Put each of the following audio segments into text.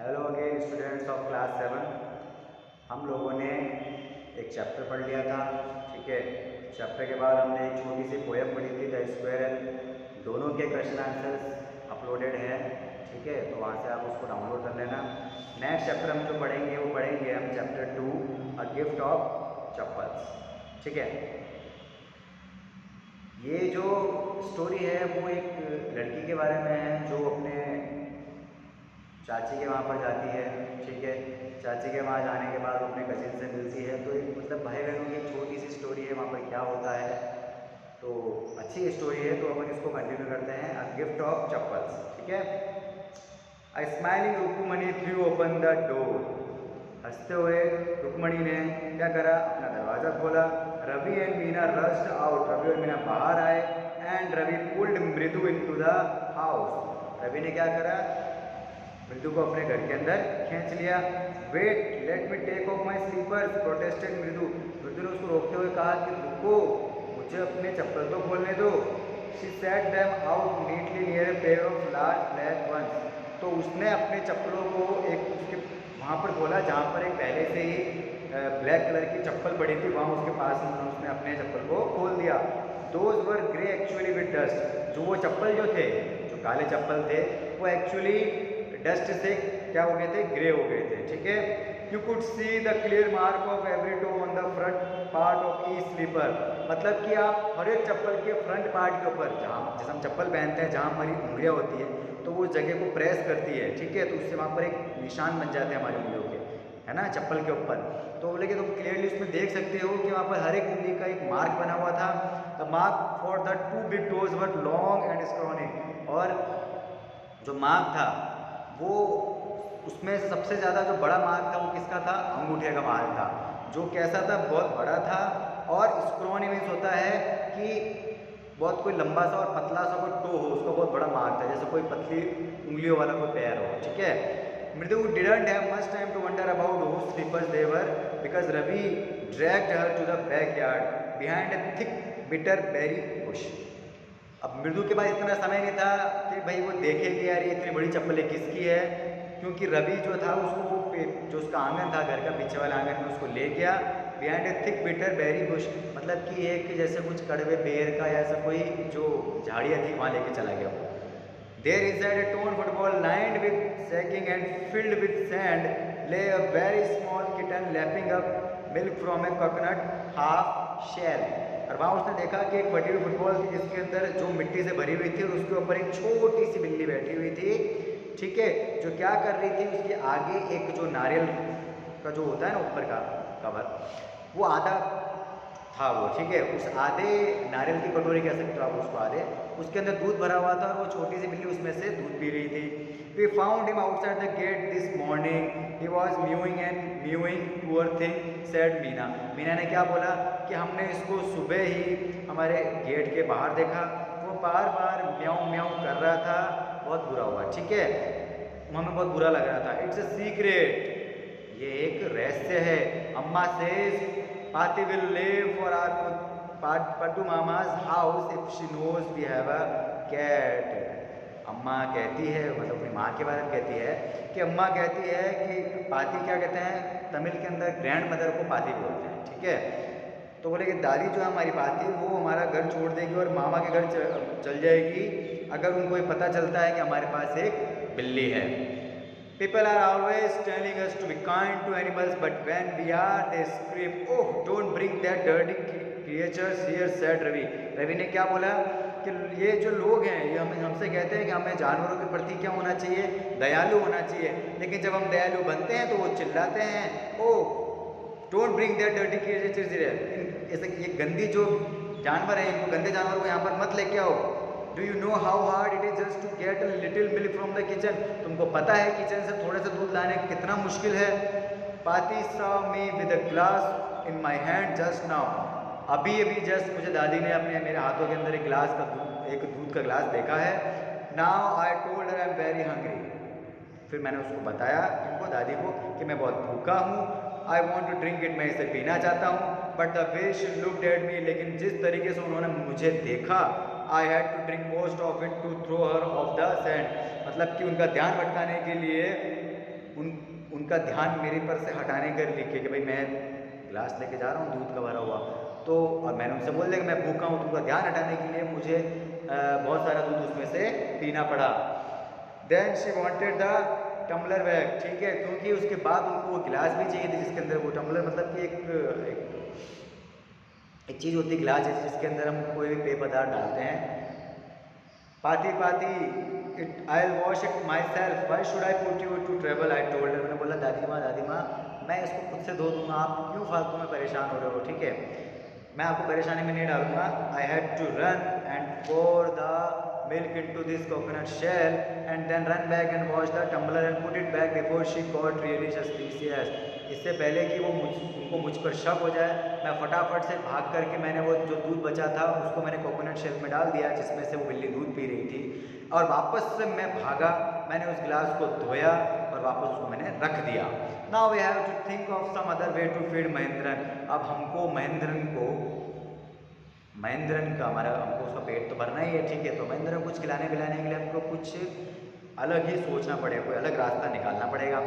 Hello again students of class 7। हम लोगों ने एक चैप्टर पढ़ लिया था। ठीक है, चैप्टर के बाद हमने एक छोटी सी पोएम पढ़ी थी द स्क्वायरल। दोनों के क्वेश्चन आंसर्स अपलोडेड हैं। ठीक है, तो वहाँ से आप उसको डाउनलोड कर लेना। नेक्स्ट चैप्टर हम जो पढ़ेंगे वो पढ़ेंगे हम chapter 2 a gift of chappals. ठीक है, ये जो स्टोरी है वो एक लड़की के बारे में है जो अपने चाची के वहाँ पर जाती है। ठीक है, चाची के वहाँ जाने के बाद वो अपने कजिन से मिलती है। तो एक मतलब भाई बहनों की एक छोटी सी स्टोरी है, वहाँ पर क्या होता है। तो अच्छी स्टोरी है, तो अपन इसको कंटिन्यू करते हैं। A gift of chappals. ठीक है, a smiling Rukmani threw open the door. हंसते हुए रुक्मणी ने क्या करा, अपना दरवाज़ा खोला। Ravi and Meena rushed out. Ravi और मीना बाहर आए। And Ravi pulled Mridu into the house. Ravi ने क्या करा, मृदु को अपने घर के अंदर खींच लिया। Wait, let me take off my slippers, protested Mridu. Mridu ने उसको रोकते हुए कहा कि रुको, मुझे अपने चप्पल तो खोलने दो। She set them out neatly near a pair of large black ones. तो उसने अपने चप्पलों को एक उसके वहाँ पर खोला जहाँ पर एक पहले से ही ब्लैक कलर की चप्पल पड़ी थी, वहाँ उसके पास में उसने अपने चप्पल को खोल दिया। Those were grey actually with dust. जो वो चप्पल जो थे, जो काले चप्पल थे, वो एक्चुअली डस्ट से क्या हो गए थे, ग्रे हो गए थे। ठीक है, you could see the clear mark of every toe on the front part of each slipper. मतलब कि आप हर एक चप्पल के फ्रंट पार्ट के ऊपर, जहाँ जैसे हम चप्पल पहनते हैं, जहाँ हमारी उंगलियाँ होती है, तो वो जगह को प्रेस करती है। ठीक है, तो उससे वहाँ पर एक निशान बन जाते हैं हमारी उंगलियों के, है ना, चप्पल के ऊपर। तो बोले कि तुम क्लियरली उसमें देख सकते हो कि वहाँ पर हर एक उंगली का एक मार्क बना हुआ था। The mark for the two big toes were long and scrawny. और जो मार्क था वो, उसमें से सबसे ज़्यादा जो बड़ा मार्क था वो किसका था, अंगूठे का मार्क था। जो कैसा था, बहुत बड़ा था। और स्क्रोनी मीन्स होता है कि बहुत कोई लंबा सा और पतला सा कोई टो हो, उसका बहुत बड़ा मार्क था, जैसे कोई पतली उंगलियों वाला कोई पैर हो। ठीक है, Mridu didn't have much time to wonder about whose slippers they were, because Ravi dragged her to the backyard behind a thick bitter berry bush. अब मृदु के पास इतना समय नहीं था कि भाई वो देखे कि यार ये इतनी बड़ी चप्पल किसकी है, क्योंकि रवि जो था उसको जो उसका आंगन था, घर का पीछे वाला आंगन में उसको ले गया। Behind a thick bitter berry bush, मतलब कि एक जैसे कुछ कड़वे बेर का या ऐसा कोई जो झाड़ियाँ थी वहाँ लेके चला गया वो। There inside a torn football lined with sacking and filled with sand lay a very small kitten lapping up milk from a coconut half shell. और वहाँ उसने देखा कि एक फटी हुई फुटबॉल थी जिसके अंदर जो मिट्टी से भरी हुई थी, और उसके ऊपर एक छोटी सी बिल्ली बैठी हुई थी। ठीक है, जो क्या कर रही थी, उसके आगे एक जो नारियल का जो होता है ना ऊपर का कवर, वो आधा था वो। ठीक है, उस आधे नारियल की कटोरी कह सकते हो आप उसको, आधे उसके अंदर दूध भरा हुआ था, और वो छोटी सी बिल्ली उसमें से दूध पी रही थी। We found him outside the gate this morning, he was mewing and mewing poor thing, said Meena. Meena ने क्या बोला कि हमने इसको सुबह ही हमारे गेट के बाहर देखा, वो बार बार म्याऊं म्याऊं कर रहा था, बहुत बुरा हुआ। ठीक है, हमें बहुत बुरा लग रहा था। इट्स अ सीक्रेट, ये एक रहस्य है। Amma says Paati will leave for our Pattu Mama's house if she knows we have a cat. अम्मा कहती है, मतलब अपनी माँ के बारे में कहती है कि अम्मा कहती है कि पाती क्या कहते हैं, तमिल के अंदर ग्रैंड मदर को पाती बोलते हैं। ठीक है, तो बोले कि दादी जो है हमारी पाती, वो हमारा घर छोड़ देगी और मामा के घर चल जाएगी अगर उनको ये पता चलता है कि हमारे पास एक बिल्ली है। People are always telling us to be kind to animals, but when we are, they scream, "Oh, don't bring that dirty creatures here," said Ravi. Ravi ने क्या बोला कि ये जो लोग हैं ये हमें हमसे कहते हैं कि हमें जानवरों के प्रति क्या होना चाहिए, दयालु होना चाहिए, लेकिन जब हम दयालु बनते हैं तो वो चिल्लाते हैं, "Oh, don't bring that dirty creatures here." ऐसे ये गंदी जो जानवर हैं, इनको गंदे जानवरों को यहाँ पर मत लेके आओ। Do you know how hard it is just to get a little milk from the kitchen. तुमको पता है किचन से थोड़े से दूध लाने कितना मुश्किल है। पाती saw me with a glass in my hand just now. अभी अभी जस्ट मुझे दादी ने अपने मेरे हाथों के अंदर एक गिलास का दूध का गिलास देखा है। Now I told her I am very hungry. फिर मैंने उसको बताया, इनको दादी को, कि मैं बहुत भूखा हूँ। I want to drink it, मैं इसे पीना चाहता हूँ। But the way she looked at me, लेकिन जिस तरीके से उन्होंने मुझे देखा, I had to drink most of it to throw her off the scent. मतलब कि उनका ध्यान भटकाने के लिए उनका ध्यान मेरे पर से हटाने के लिए कि भाई मैं गिलास लेके जा रहा हूँ दूध का भरा हुआ, तो और मैंने उनसे बोल दिया कि मैं भूखा हूँ, तो उनका ध्यान हटाने के लिए मुझे बहुत सारा दूध उसमें से पीना पड़ा। Then she wanted the tumbler back, ठीक है, क्योंकि उसके बाद उनको वो गिलास भी चाहिए थी जिसके अंदर वो टम्बलर मतलब कि एक चीज़ होती है गिलास जिसके अंदर हम कोई भी पेय पदार्थ डालते हैं। Paati Paati it I will wash it myself, why should I put you to trouble, I told her. मैंने बोला दादी माँ मैं इसको खुद से धो दूंगा, आप क्यों फालतू में परेशान हो रहे हो, ठीक है, मैं आपको परेशानी में नहीं डालूंगा। I had to run and pour the milk into this coconut shell and then run back and wash the tumbler and put it back before she got really suspicious. इससे पहले कि वो उनको मुझ पर शक हो जाए, मैं फटाफट से भाग करके मैंने वो जो दूध बचा था उसको मैंने कोकोनट शेल में डाल दिया जिसमें से वो बिल्ली दूध पी रही थी, और वापस से मैं भागा, मैंने उस गिलास को धोया और वापस उसको मैंने रख दिया। Now we have to think of some other way to feed Mahendran. अब हमको महेंद्रन का हमको उसका पेट तो भरना ही है, ठीक है, तो महेंद्रन को कुछ खिलाने पिलाने के लिए हमको कुछ अलग ही सोचना पड़ेगा, कोई अलग रास्ता निकालना पड़ेगा।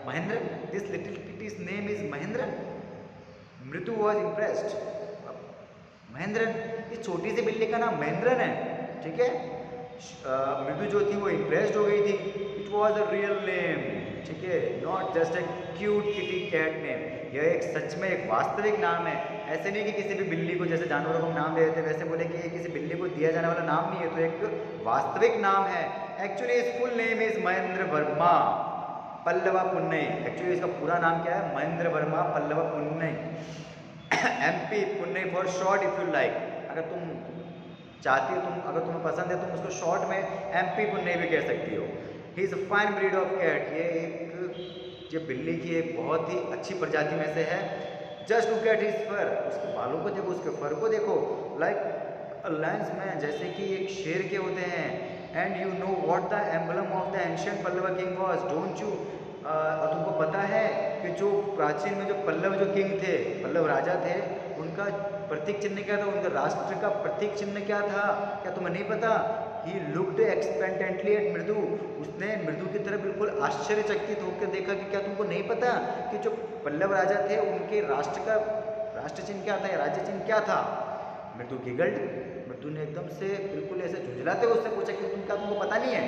Mahendran, this little kitty's name is Mahendran. मृदु वॉज इम्प्रेस्ड। महेंद्रन, इस छोटी सी बिल्ली का नाम महेंद्रन है, ठीक है। मृदु जो थी वो इम्प्रेस्ड हो गई थी। It was a real name, ठीक है, not just a cute kitty cat name. यह एक सच में एक वास्तविक नाम है, ऐसे नहीं कि किसी भी बिल्ली को जैसे जानवरों को हम नाम दे देते हैं वैसे बोले कि ये किसी बिल्ली को दिया जाने वाला नाम नहीं है, तो एक वास्तविक नाम है। एक्चुअली इस full name is Mahendra Verma Pallava पुन्नई। Actually इसका पूरा नाम क्या है? Mahendra Verma Pallava पुन्नई, MP पुन्नई for short if you like. अगर तुम चाहती हो, अगर तुम्हें पसंद है तुम उसको शॉर्ट में MP पुन्नई भी कह सकती हो। He is a fine breed of cat. ये बिल्ली की एक बहुत ही अच्छी प्रजाति में से है। जस्ट लुक एट हिज फर, उसके बालों को देखो, उसके फर को देखो, लाइक अ लायंस मैन, जैसे कि एक शेर के होते हैं। And you know what the emblem of the ancient Pallava king was, don't you. और तुमको पता है कि जो प्राचीन में जो पल्लव जो किंग थे, पल्लव राजा थे, उनका प्रतीक चिन्ह क्या था? उनके राष्ट्र का प्रतीक चिन्ह क्या था? क्या तुम्हें नहीं पता? ही लुक्ड एक्सपेक्टेंटली एट मृदु, उसने मृदु की तरफ बिल्कुल आश्चर्यचकित होकर देखा कि क्या तुमको नहीं पता कि जो पल्लव राजा थे उनके राष्ट्र का राष्ट्र चिन्ह क्या था या राज्य चिन्ह क्या था? मृदु गिगल्ड, मृदु ने एकदम से बिल्कुल ऐसे झुंझलाते हुए उससे पूछा कि तुमको पता नहीं है?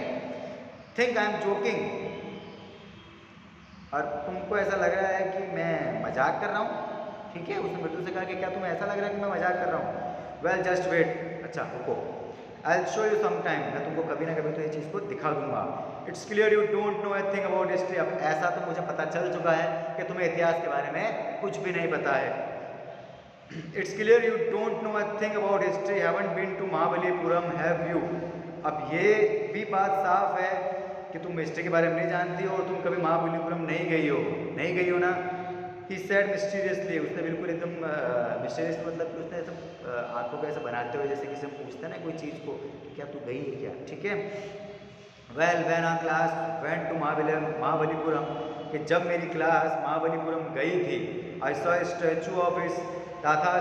थिंक आई एम जोकिंग, और तुमको ऐसा लग रहा है कि मैं मजाक कर रहा हूँ, ठीक है। उसने मृदु से कहा कि क्या तुम्हें ऐसा लग रहा है कि मैं मजाक कर रहा हूँ? वेल जस्ट वेट, अच्छा रुको, I will show you some time, मैं तुमको कभी ना कभी तो ये चीज़ को दिखा दूंगा। It's clear you don't know anything about history. अब ऐसा तो मुझे पता चल चुका है कि तुम्हें इतिहास के बारे में कुछ भी नहीं पता है। It's clear you don't know anything about history, haven't been to Mahabalipuram, have you. अब ये भी बात साफ है कि तुम हिस्ट्री के बारे में नहीं जानती हो और तुम कभी महाबलीपुरम नहीं गई हो ना। ही सेड मिस्टीरियसली, उसने बिल्कुल एकदम मिस्टीरियस मतलब कि उसने ऐसा आंखों को ऐसा बनाते हुए जैसे किसी पूछते हैं ना कोई चीज़ को कि क्या तू गई है क्या, ठीक है। Well when our class went to Mahabalipuram, कि जब मेरी क्लास महाबलीपुरम गई थी, I saw statue of his dada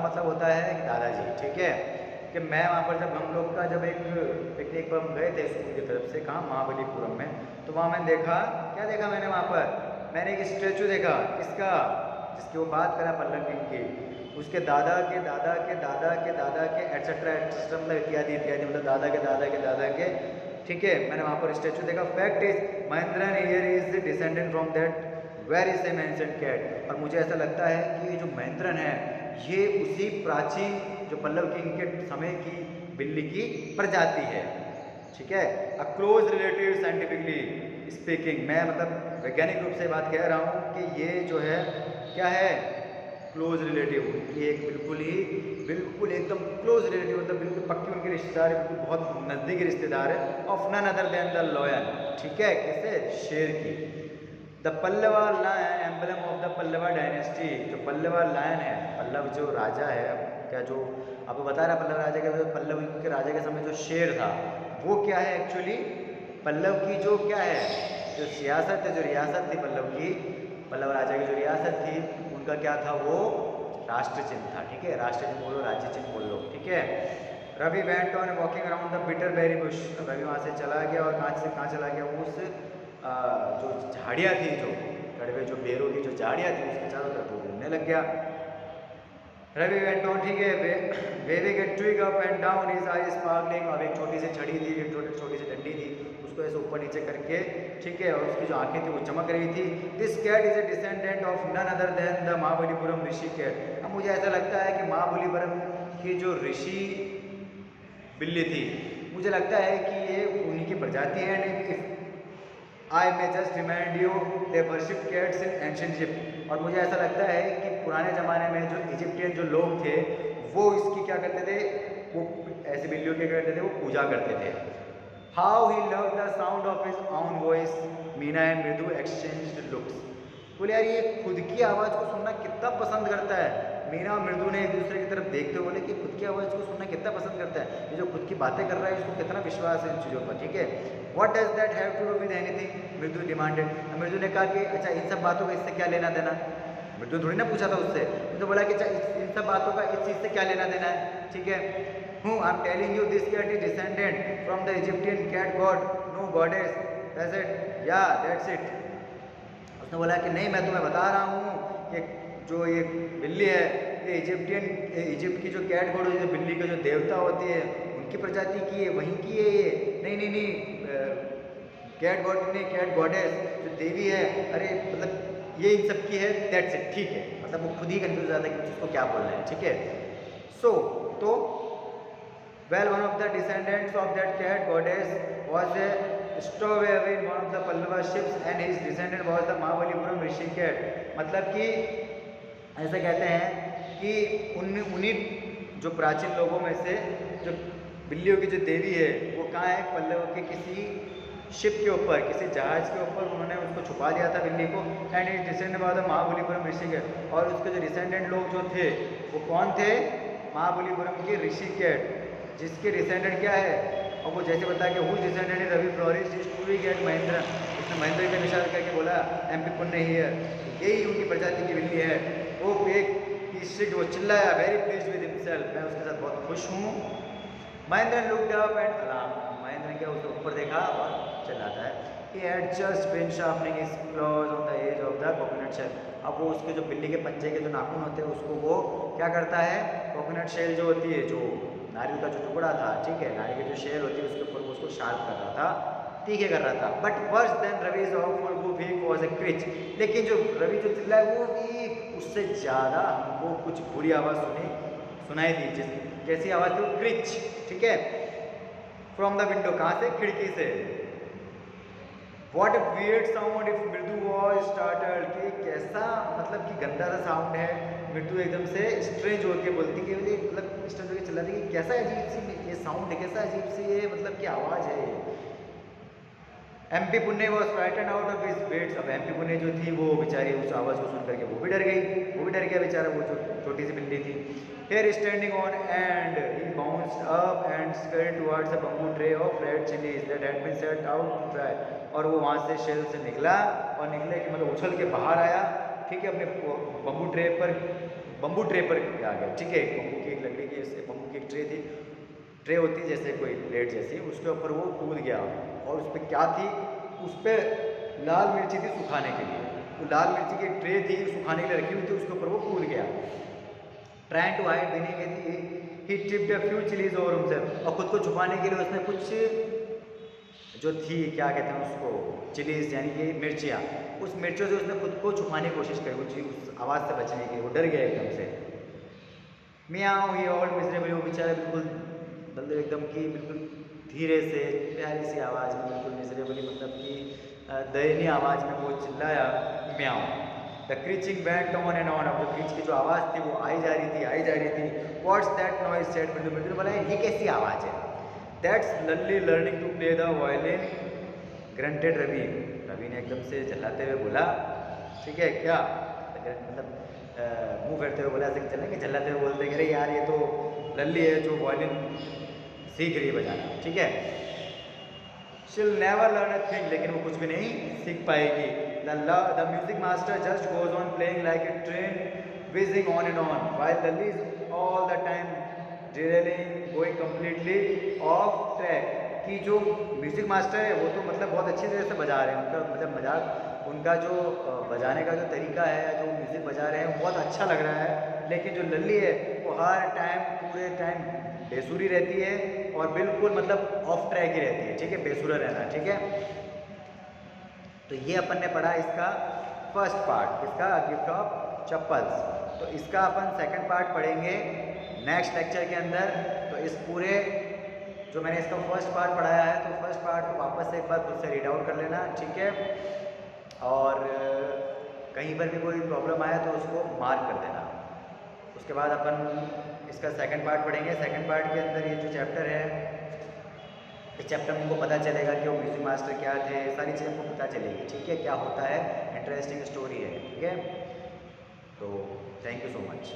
मतलब होता है दादाजी, ठीक है। कि मैं वहाँ पर जब हम लोग का जब एक पिकनिक पर हम गए थे स्कूल की तरफ से, कहाँ, महाबलीपुरम में, तो वहाँ मैंने देखा, क्या देखा मैंने वहाँ पर? मैंने एक स्टैचू देखा, किसका? जिसकी वो बात करा पल्लव किंग की, उसके दादा के दादा के दादा के दादा के एटसेट्रा एटसेट्रा मतलब इत्यादि इत्यादि, मतलब दादा के दादा के दादा के, ठीक है। मैंने वहाँ पर स्टैचू देखा। Fact is Mahendran here is descendant from that very same ancient cat. और मुझे ऐसा लगता है कि ये जो महेंद्रन है ये उसी प्राचीन जो पल्लव किंग के समय की बिल्ली की प्रजाति है, ठीक है। A close relative scientifically speaking, मैं मतलब वैज्ञानिक रूप से बात कह रहा हूँ कि ये जो है क्या है? Close relative. ये एक बिल्कुल एकदम क्लोज रिलेटिव, मतलब बिल्कुल पक्की उनके रिश्तेदार है, बिल्कुल बहुत नज़दीकी रिश्तेदार है। Of none other than the lion, ठीक है, कैसे? शेर की। The Pallava lion emblem of the Pallava dynasty, जो पल्लवा लायन है, पल्लव जो राजा है, क्या जो आपको बता रहा पल्लव राजा के, पल्लव के राजा के समय जो शेर था वो क्या है? एक्चुअली पल्लव की जो क्या है, जो सियासत है, जो रियासत थी पल्लव की, पल्लव राजा की जो रियासत थी, उनका क्या था? वो राष्ट्र चिन्ह था, ठीक है। राष्ट्र चिन्ह बोलो, राज्य चिन्ह बोल लो, ठीक है। Ravi went on walking around the bitter berry bush, Ravi वहाँ से चला गया और कहाँ से कहाँ चला गया? उस जो झाड़ियाँ थी, जो कड़वे जो बेरों की जो झाड़ियाँ थी उसके चारों तरफ वो घूमने लग गया। रवि वेंट ऑन, ठीक है, waving a twig up and down, his eye sparkling. अब एक छोटी सी छड़ी थी, एक छोटी सी डंडी थी, उसको ऐसे ऊपर नीचे करके, ठीक है, और उसकी जो आंखें थी वो चमक रही थी। This cat is a descendant of none other than the Mahabalipuram Rishi cat. अब मुझे ऐसा लगता है कि महाबलीपुरम की जो ऋषि बिल्ली थी, मुझे लगता है कि ये उन्हीं की प्रजाति है। I may just remind you they worship cats in ancient Egypt. और मुझे ऐसा लगता है कि पुराने ज़माने में जो इजिप्टियन जो लोग थे वो इसकी क्या करते थे, वो ऐसी बिल्लियों के करते थे, वो पूजा करते थे। How he love the sound of his on voice, Meena and मृदु एक्सचेंज्ड लुक्स। बोले यार ये खुद की आवाज़ को सुनना कितना पसंद करता है। मीना और मृदु ने एक दूसरे की तरफ देखते हुए बोले कि खुद की आवाज़ को सुनना कितना पसंद करता है, ये जो खुद की बातें कर रहा है इसको कितना विश्वास है इन चीज़ों पर, ठीक है। What does that have to do with anything, Mridu demanded. Mridu ने कहा कि अच्छा इन सब बातों का इससे क्या लेना देना। मृदु थोड़ी ना पूछा था उससे, तो बोला कि इन सब बातों का इस चीज़ से क्या लेना देना है, ठीक है। हूँ I am telling you this cat is descendant from the Egyptian cat god, no goddess, that's it, yeah that's it. उसने बोला कि नहीं मैं तुम्हें बता रहा हूँ कि जो ये बिल्ली है ये इजिप्ट की जो कैट गॉड, जो बिल्ली के जो देवता होती है उनकी प्रजाति की है, वहीं की है ये। नहीं कैट गॉड नहीं, कैट गॉडेस जो देवी है, अरे मतलब ये इन सब की है, दैट्स इट, ठीक है। मतलब वो खुद ही कंफ्यूज हो जाता है कि उसको क्या बोलना है, ठीक है। सो तो well one of the descendants of that cat goddess was a stowaway in one of the Pallava ships and his descendant was the Mahabalipuram Rishi cat. मतलब कि ऐसा कहते हैं कि उन्हीं जो प्राचीन लोगों में से जो बिल्लियों की जो देवी है वो कहाँ है, पल्लव के किसी शिप के ऊपर, किसी जहाज के ऊपर उन्होंने उसको छुपा दिया था बिल्ली को। And his descendant was the Mahabalipuram Rishi cat. और उसके जो डिसेंडेंट लोग जो थे वो कौन थे, महाबलीपुरम के ऋषि कैट, जिसके डिसेंडेंट क्या है, और वो जैसे बताया कि whose descendant is Ravi Floris is to get Mahendra. उसने महेंद्र का निशान करके बोला एमपी पुण्य ही है, यही उनकी प्रजाति की बिल्ली है। वो एक वो चिल्लाया, वेरी प्लीज विद हिमसेल्फ, मैं उसके साथ बहुत खुश हूँ। Mahendra looked up and alarm, Mahendra ने क्या उसके ऊपर देखा और चिल्लाता है। He had just been sharpening his claws on the edge of the coconut shell। अब वो उसके जो बिल्ली के पंजे के जो नाखून होते हैं उसको वो क्या करता है, कोकोनट शेल जो होती है, जो नारियल का जो टुकड़ा था, ठीक है, नारियल की जो शेल होती है उसके ऊपर वो उसको शार्प कर रहा था, तीखे कर रहा था। But worse than Ravi's awful वो वीक वाज ए क्रिच। लेकिन जो रवि जो चिल्लाया वो वीक, उससे ज़्यादा हमको कुछ बुरी आवाज़ सुनाई दी, जिस कैसी आवाज़ थी, क्रिच, ठीक है, फ्रॉम द विंडो, कहाँ से, खिड़की से। What A weird sound if मृदु वॉज स्टार्टल्ड, कि कैसा मतलब कि गंदा सा साउंड है। मृदु एकदम से स्ट्रेंज होकर बोलती कि मतलब स्ट्रेंज होकर चिल्लाती कि कैसा अजीब सी ये साउंड है, कैसा अजीब सी ये मतलब कि आवाज़ है। MP Punya was frightened out of his wits. अब एमपी पुण्य जो थी वो बेचारी उस आवाज़ को सुन करके वो भी डर गई, वो भी डर गया बेचारा, वो जो छोटी सी बिल्ली थी। Here standing on and he bounced up and scurried towards a bamboo tray of red chilies that had been set out to dry। और वो वहाँ से शेल से निकला और निकले कि मतलब उछल के बाहर आया, ठीक है, अपने बम्बू ट्रे पर आ गया, ठीक है। बम्बू की एक लकड़ी की बम्बू की एक ट्रे थी, ट्रे होती जैसे कोई प्लेट जैसी, उसके ऊपर वो कूद गया। और उस पर क्या थी, उस पर लाल मिर्ची थी सुखाने के लिए, तो लाल मिर्ची की एक ट्रे थी सुखाने के लिए रखी हुई थी, उसके ऊपर वो कूद गया। Trying to hide being he tipped a few chillies over himself. और खुद को छुपाने के लिए उसने कुछ जो थी, क्या कहते हैं उसको, चिलीज यानी कि मिर्चियाँ, उस मिर्चियों से उसने खुद को छुपाने की कोशिश करी, उस आवाज़ से बचने की। वो डर गया एकदम से। मियाओ ही और मिजरेबली, वो बेचारा बिल्कुल मतलब एकदम की बिल्कुल धीरे से प्यारी सी आवाज़ में, बिल्कुल मिजरेबली मतलब कि दयनीय आवाज़ में वो चिल्लाया म्याओ। The screeching went on and on. अब जो क्रीच की जो आवाज़ थी वो आई जा रही थी। व्हाट्स दैट नॉइज सेड मृदु। मृदु ने बोला ये कैसी आवाज़ है। That's Lalli learning to play the violin grunted Ravi. Ravi ने एकदम से चिल्लाते हुए बोला, ठीक है, क्या मतलब मुंह फेरते हुए बोला, ऐसे चलेंगे चिल्लाते हुए बोलते कि अरे यार ये तो लल्ली है जो वायलिन सीख रही है बजाना, ठीक है। She'll never learn a thing, लेकिन वो कुछ भी नहीं सीख पाएगी। The music master just goes on playing like a train whizzing on and on, while Lally is all the time derailing, going completely off track। कि जो म्यूज़िक मास्टर है वो तो मतलब बहुत अच्छी तरह से बजा रहे हैं, उनका मतलब मजाक, उनका जो बजाने का जो तरीका है, जो म्यूज़िक बजा रहे हैं बहुत अच्छा लग रहा है। लेकिन जो लल्ली है वो हर टाइम पूरे टाइम बेसुरी रहती है और बिल्कुल मतलब ऑफ ट्रैक ही रहती है, ठीक है, बेसुरा रहना, ठीक है। तो ये अपन ने पढ़ा इसका फर्स्ट पार्ट, इसका गिफ्ट ऑफ चप्पल्स। तो इसका अपन सेकंड पार्ट पढ़ेंगे नेक्स्ट लेक्चर के अंदर। तो इस पूरे जो मैंने इसका फर्स्ट पार्ट पढ़ाया है, तो फर्स्ट पार्ट को वापस से एक बार खुद से रीड आउट कर लेना, ठीक है। और कहीं पर भी कोई प्रॉब्लम आया तो उसको मार्क कर देना। उसके बाद अपन इसका सेकंड पार्ट पढ़ेंगे। सेकंड पार्ट के अंदर ये जो चैप्टर है, इस चैप्टर में हमको पता चलेगा कि वो म्यूजिक मास्टर क्या थे, सारी चीज़ें हमको पता चलेगी, ठीक है, क्या होता है, इंटरेस्टिंग स्टोरी है, ठीक है। तो थैंक यू सो मच।